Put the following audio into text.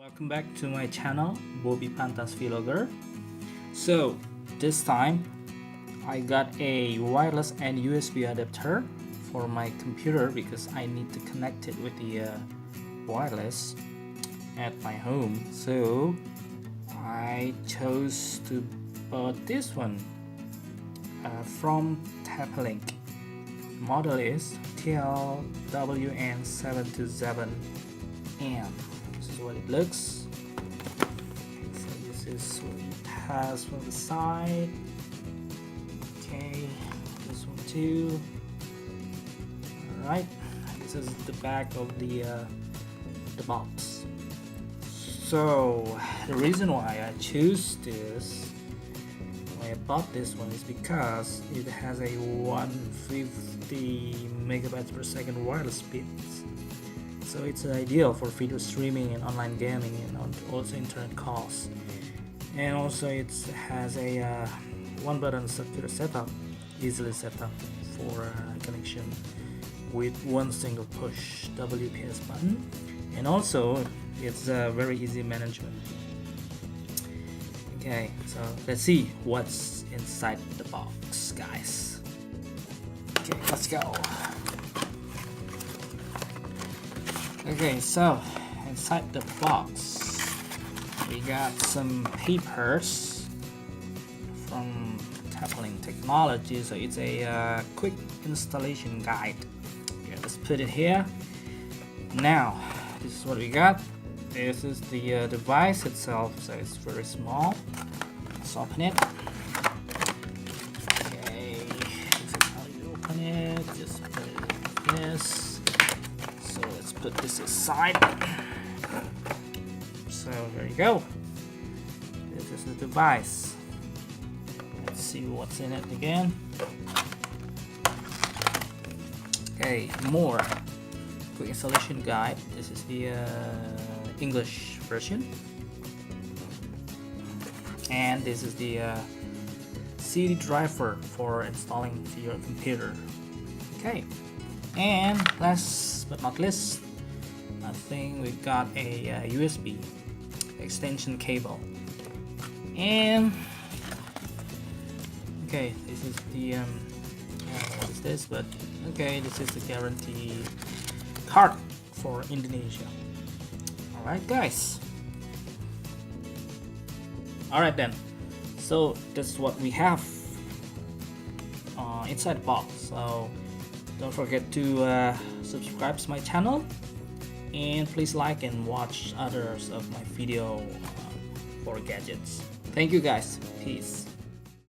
Welcome back to my channel, Bobby Pantas Vlogger. So this time I got a wireless and USB adapter for my computer because I need to connect it with the wireless at my home. So I chose to buy this one from TP-Link. Model is TLWN727M. This is what it looks. Okay, so this is what it has from the side. Okay, this one too. Alright, this is the back of the box. So the reason why I choose this, why I bought this one, is because it has a 150 megabytes per second wireless speed. So it's ideal for video streaming and online gaming and also internet calls. And also it has a one button secure setup, easily set up for connection with one single push WPS button. And also it's very easy management. Okay, so let's see what's inside the box, guys. Okay, let's go. Okay, so inside the box we got some papers from TP-Link Technology. So it's a quick installation guide. Okay, let's put it here. Now this is what we got. This is the device itself, so it's very small. Let's open it. Okay, this is how you open it. Just put it like this. So let's put this aside. So there you go. This is the device. Let's see what's in it again. Okay, more quick installation guide. This is the English version, and this is the CD driver for installing to your computer. Okay, and last but not least, I think we got a USB extension cable. And okay, this is the what is this? But okay, this is the guarantee card for Indonesia. Alright guys, alright then, so that's what we have inside the box. So don't forget to subscribe to my channel, and please like and watch others of my video for gadgets. Thank you guys, peace.